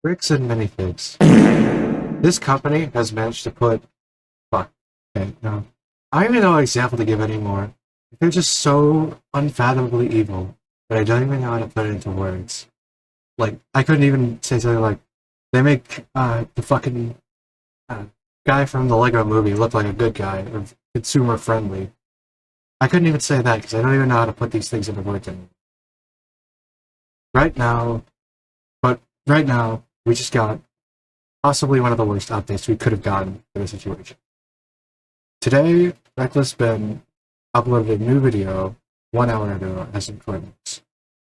Bricks and Minifigs. This company has managed to put. Fuck. Okay, no. I don't even know what example to give anymore. They're just so unfathomably evil that I don't even know how to put it into words. Like, I couldn't even say something like, they make the fucking guy from the Lego movie look like a good guy, or consumer friendly. I couldn't even say that because I don't even know how to put these things into words anymore. Right now, but right now, we just got possibly one of the worst updates we could have gotten for the situation. Today, Reckless Ben uploaded a new video 1 hour ago as importance,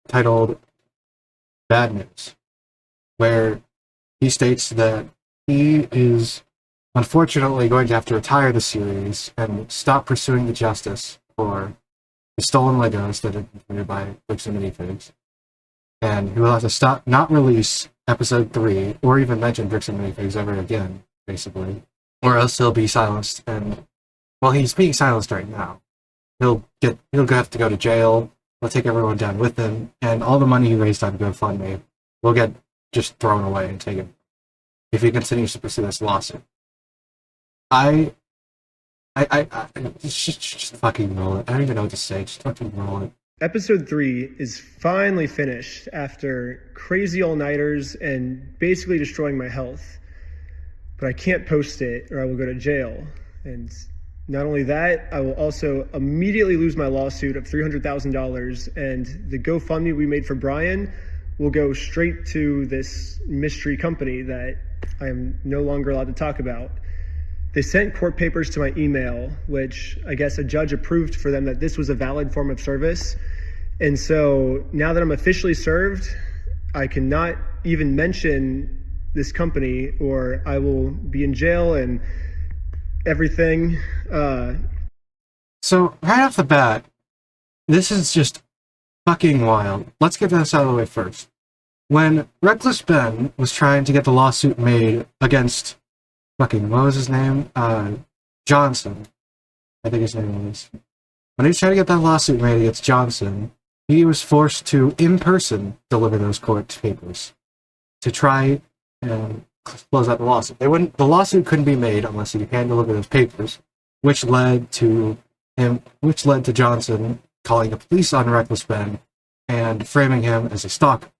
titled Bad News, where he states that he is unfortunately going to have to retire the series and stop pursuing the justice for the stolen Legos that have been committed by Bricks and Minifigs. And he will have to stop, not release episode 3, or even mention Bricks and Minifigs ever again, basically. Or else he'll be silenced, and, well, he's being silenced right now. He'll have to go to jail, he'll take everyone down with him, and all the money he raised on GoFundMe will get just thrown away and taken if he continues to pursue this lawsuit. I just fucking roll it. I don't even know what to say, just fucking roll it. Episode 3 is finally finished after crazy all-nighters and basically destroying my health. But I can't post it or I will go to jail. And not only that, I will also immediately lose my lawsuit of $300,000, and the GoFundMe we made for Brian will go straight to this mystery company that I am no longer allowed to talk about. They sent court papers to my email, which I guess a judge approved for them that this was a valid form of service. And so now that I'm officially served, I cannot even mention this company or I will be in jail and everything. So, right off the bat, this is just fucking wild. Let's get this out of the way first. When Reckless Ben was trying to get the lawsuit made against fucking, what was his name? Johnson. I think his name was. When he was trying to get that lawsuit made against Johnson, he was forced to, in person, deliver those court papers to try and close out the lawsuit. The lawsuit couldn't be made unless he hand deliver those papers, which led to Johnson calling the police on Reckless Ben and framing him as a stalker.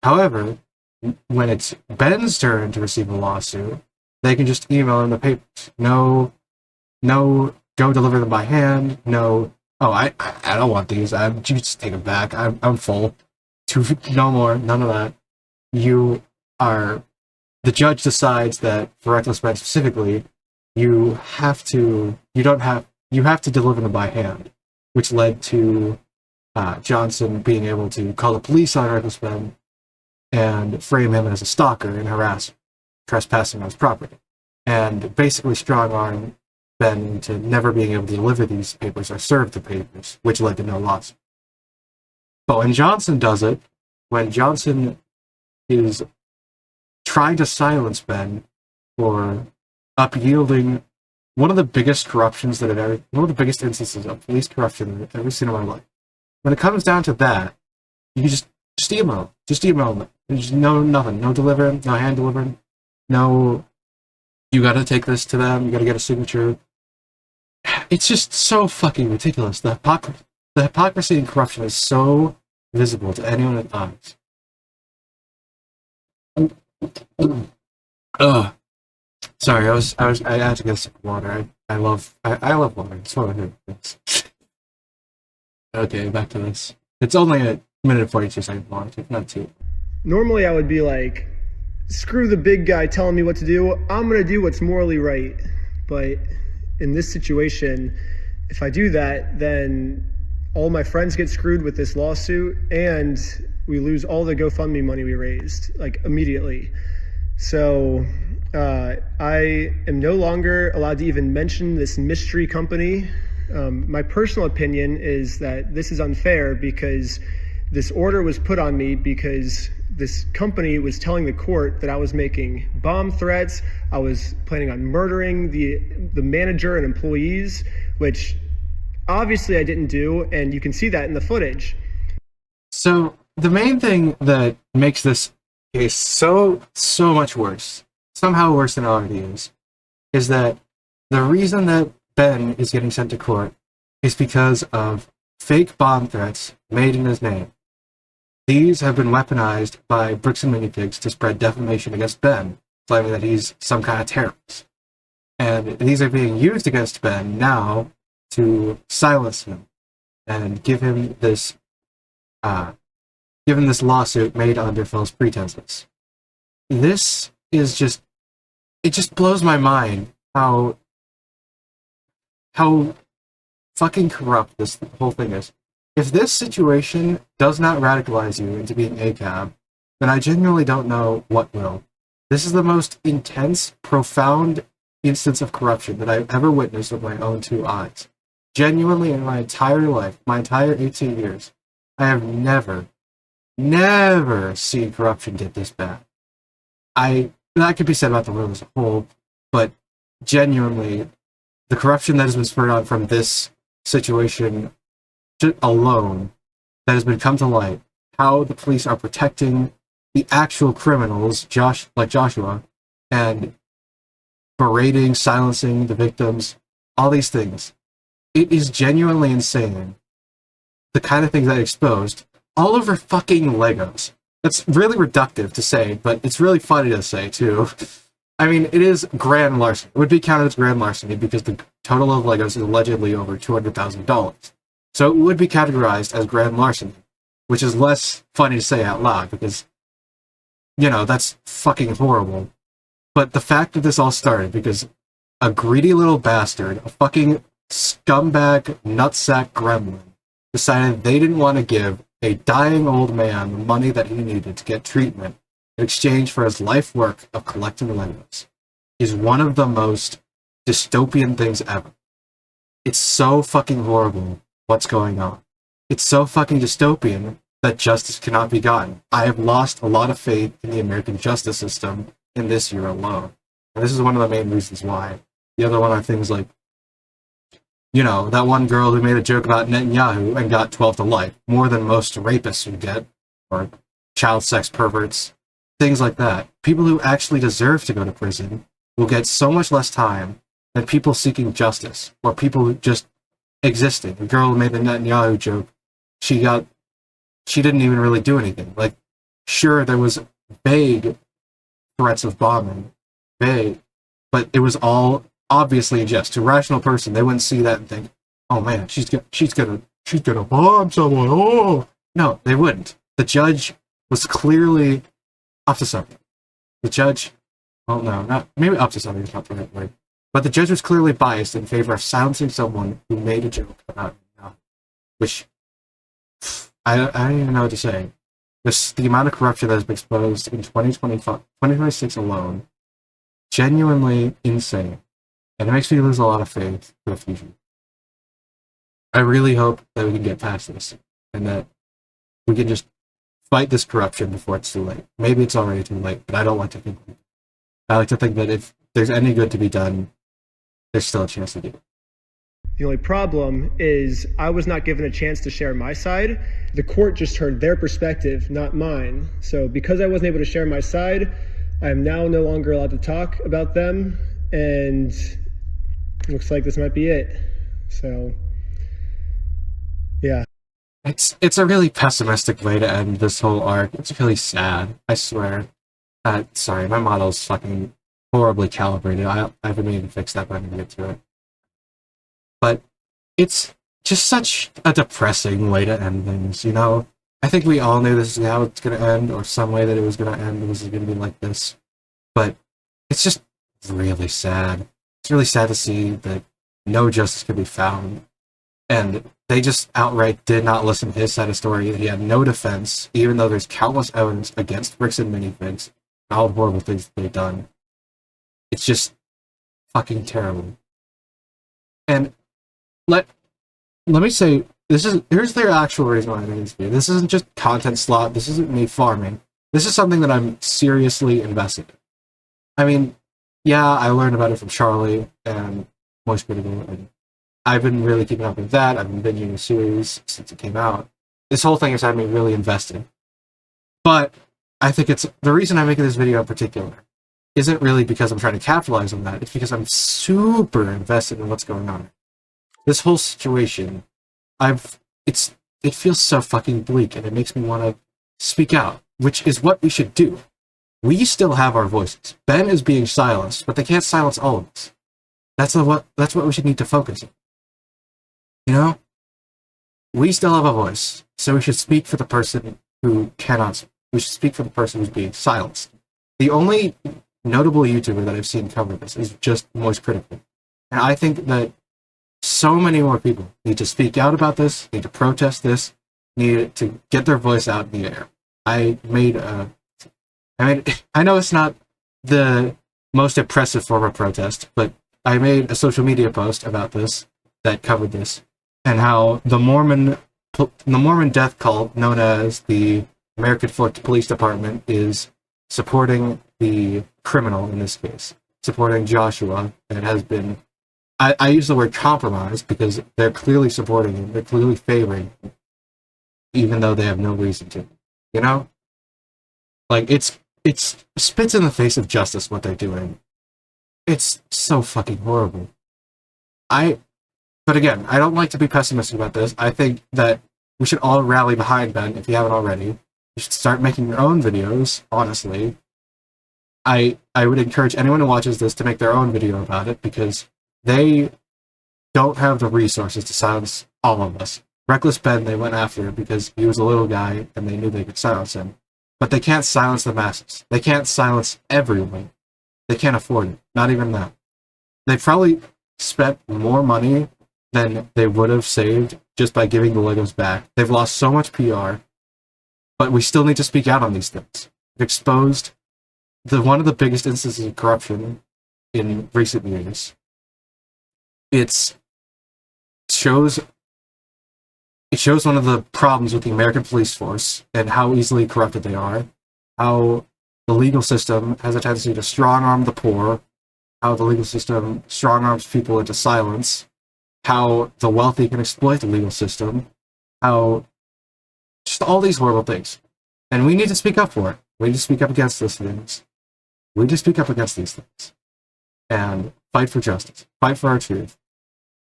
However, when it's Ben's turn to receive a lawsuit, they can just email him the papers. No, go deliver them by hand. No, I don't want these. You just take them back. I'm full. No more. None of that. The judge decides that for Reckless Ben specifically, you have to deliver them by hand, which led to Johnson being able to call the police on Reckless Ben and frame him as a stalker and harass, trespassing on his property, and basically strong-arm Ben into never being able to deliver these papers or serve the papers, which led to no lawsuit. But when Johnson does it, when Johnson is trying to silence Ben for unyielding one of the biggest instances of police corruption I've ever seen in my life. When it comes down to that, you can just email them. There's nothing, no delivering, no hand delivering, no, you gotta take this to them, you gotta get a signature. It's just so fucking ridiculous. The hypocrisy and corruption is so visible to anyone at times. Ugh. Sorry, I had to get a sip of water. I love water. It's one of my favorite things. Okay, back to this. It's only a minute and 42 seconds long, not too. Normally I would be like, screw the big guy telling me what to do. I'm going to do what's morally right. But in this situation, if I do that, then all my friends get screwed with this lawsuit and we lose all the GoFundMe money we raised, like immediately. So I am no longer allowed to even mention this mystery company. My personal opinion is that this is unfair because this order was put on me because this company was telling the court that I was making bomb threats. I was planning on murdering the manager and employees, which obviously I didn't do, and you can see that in the footage. So the main thing that makes this Okay, so much worse, somehow worse than it already is that the reason that Ben is getting sent to court is because of fake bomb threats made in his name. These have been weaponized by Bricks and Minifigs to spread defamation against Ben, claiming that he's some kind of terrorist. And these are being used against Ben now to silence him and give him this lawsuit made under false pretenses. This is just, it just blows my mind how fucking corrupt this whole thing is. If this situation does not radicalize you into being ACAB, then I genuinely don't know what will. This is the most intense, profound instance of corruption that I've ever witnessed with my own two eyes. Genuinely, in my entire life, my entire 18 years, I have never seen corruption get this bad. That could be said about the world as a whole, but genuinely, the corruption that has been spurred on from this situation alone, that has been come to light, how the police are protecting the actual criminals, like Joshua, and berating, silencing the victims, all these things. It is genuinely insane. The kind of things that exposed all over fucking Legos. That's really reductive to say, but it's really funny to say too. I mean, it is grand larceny. It would be counted as grand larceny because the total of Legos is allegedly over $200,000. So it would be categorized as grand larceny, which is less funny to say out loud because, that's fucking horrible. But the fact that this all started because a greedy little bastard, a fucking scumbag nutsack gremlin, decided they didn't want to give a dying old man the money that he needed to get treatment in exchange for his life work of collecting Legos, is one of the most dystopian things ever. It's so fucking horrible what's going on. It's so fucking dystopian that justice cannot be gotten. I have lost a lot of faith in the American justice system in this year alone. And this is one of the main reasons why. The other one are things like, that one girl who made a joke about Netanyahu and got 12 to life, more than most rapists would get, or child sex perverts, things like that. People who actually deserve to go to prison will get so much less time than people seeking justice, or people just existing. The girl who made the Netanyahu joke, she didn't even really do anything. Like, sure, there was vague threats of bombing, vague, but it was all obviously just to a rational person. They wouldn't see that and think, "Oh man, she's gonna bomb someone." Oh no, they wouldn't. The judge was clearly up to something. The judge, well, no, not maybe up to something is not the right word, but the judge was clearly biased in favor of silencing someone who made a joke about which I don't even know what to say. The amount of corruption that has been exposed in 2026 alone, genuinely insane. And it makes me lose a lot of faith for the future. I really hope that we can get past this and that we can just fight this corruption before it's too late. Maybe it's already too late, but I don't like to think like that. I like to think that if there's any good to be done, there's still a chance to do it. The only problem is I was not given a chance to share my side. The court just heard their perspective, not mine. So because I wasn't able to share my side, I am now no longer allowed to talk about them, and looks like this might be it. So, yeah. It's a really pessimistic way to end this whole arc. It's really sad, I swear. Sorry, my model's fucking horribly calibrated. I haven't meaning to fix that, but I'm gonna get to it. But it's just such a depressing way to end things, I think we all knew this is how it's going to end, or some way that it was going to end. It was going to be like this. But it's just really sad. It's really sad to see that no justice could be found. And they just outright did not listen to his side of the story. He had no defense, even though there's countless evidence against Bricks and Minifigs and all the horrible things that they've done. It's just fucking terrible. And let me say, here's their actual reason why I think this video. This isn't just content slot. This isn't me farming. This is something that I'm seriously invested in. I mean, yeah, I learned about it from Charlie and moistcritical, and I've been really keeping up with that. I've been binging the series since it came out. This whole thing has had me really invested. But I think it's the reason I'm making this video in particular isn't really because I'm trying to capitalize on that. It's because I'm super invested in what's going on. This whole situation, it feels so fucking bleak, and it makes me want to speak out, which is what we should do. We still have our voices. Ben is being silenced, but they can't silence all of us. That's what we should need to focus on. You know? We still have a voice, so we should speak for the person who cannot. We should speak for the person who's being silenced. The only notable YouTuber that I've seen cover this is just moistcritical. And I think that so many more people need to speak out about this, need to protest this, need to get their voice out in the air. I know it's not the most impressive form of protest, but I made a social media post about this that covered this, and how the Mormon death cult known as the American Police Department is supporting the criminal in this case, supporting Joshua, and has been. I use the word compromised because they're clearly supporting him, they're clearly favoring him, even though they have no reason to. You know? Like, it's spits in the face of justice what they're doing. It's so fucking horrible. But again, I don't like to be pessimistic about this. I think that we should all rally behind Ben if you haven't already. You should start making your own videos, honestly. I would encourage anyone who watches this to make their own video about it, because they don't have the resources to silence all of us. Reckless Ben, they went after because he was a little guy and they knew they could silence him. But they can't silence the masses. They can't silence everyone. They can't afford it. Not even that. They probably spent more money than they would have saved just by giving the Legos back. They've lost so much PR, but we still need to speak out on these things. They've exposed one of the biggest instances of corruption in recent years. It shows one of the problems with the American police force and how easily corrupted they are, how the legal system has a tendency to strong-arm the poor, how the legal system strong-arms people into silence, how the wealthy can exploit the legal system, how just all these horrible things. And we need to speak up for it. We need to speak up against these things. We need to speak up against these things. And fight for justice. Fight for our truth.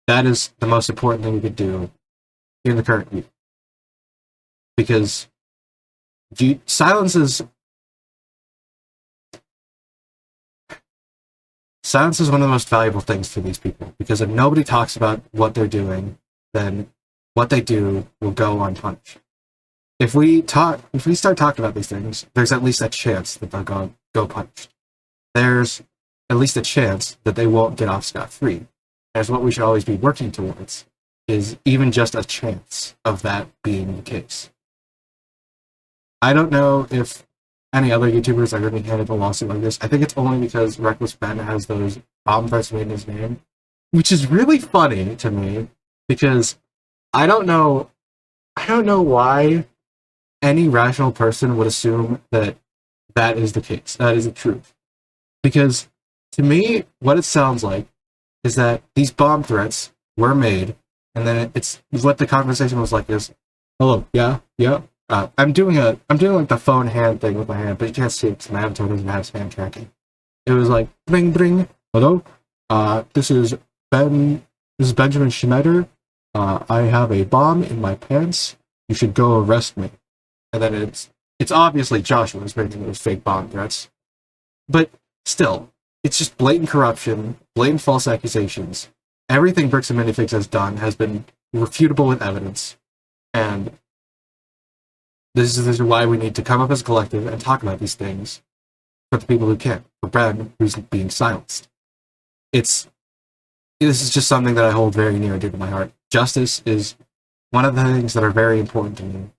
That is the most important thing we could do in the current year. Because silence is one of the most valuable things for these people. Because if nobody talks about what they're doing, then what they do will go unpunished. If we start talking about these things, there's at least a chance that they'll go punished. There's at least a chance that they won't get off scot-free. That's what we should always be working towards, is even just a chance of that being the case. I don't know if any other YouTubers are going to handle a lawsuit like this. I think it's only because Reckless Ben has those bomb threats made in his name, which is really funny to me, because I don't know why any rational person would assume that that is the case, that is the truth. Because to me, what it sounds like is that these bomb threats were made, and then it's what the conversation was like is, hello, yeah. I'm doing like the phone hand thing with my hand, but you can't see it because my avatar doesn't have hand tracking. It was like, bring, hello, this is Benjamin Schneider. I have a bomb in my pants. You should go arrest me. And then it's obviously Joshua who's making those fake bomb threats, but still, it's just blatant corruption, blatant false accusations. Everything Bricks and Minifigs has done has been refutable with evidence, and this is why we need to come up as a collective and talk about these things for the people who can't, for Ben, who's being silenced. This is just something that I hold very near and dear to my heart. Justice is one of the things that are very important to me.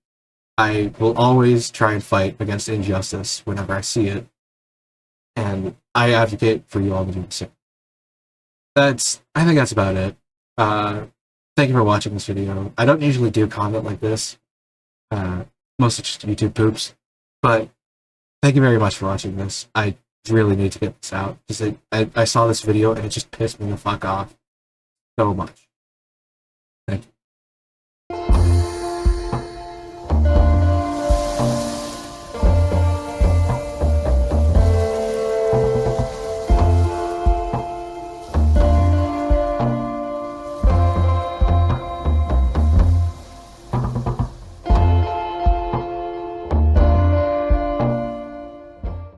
I will always try and fight against injustice whenever I see it, and I advocate for you all to do the same. I think that's about it. Thank you for watching this video. I don't usually do content like this. Mostly just YouTube poops. But thank you very much for watching this. I really need to get this out, because I saw this video and it just pissed me the fuck off so much.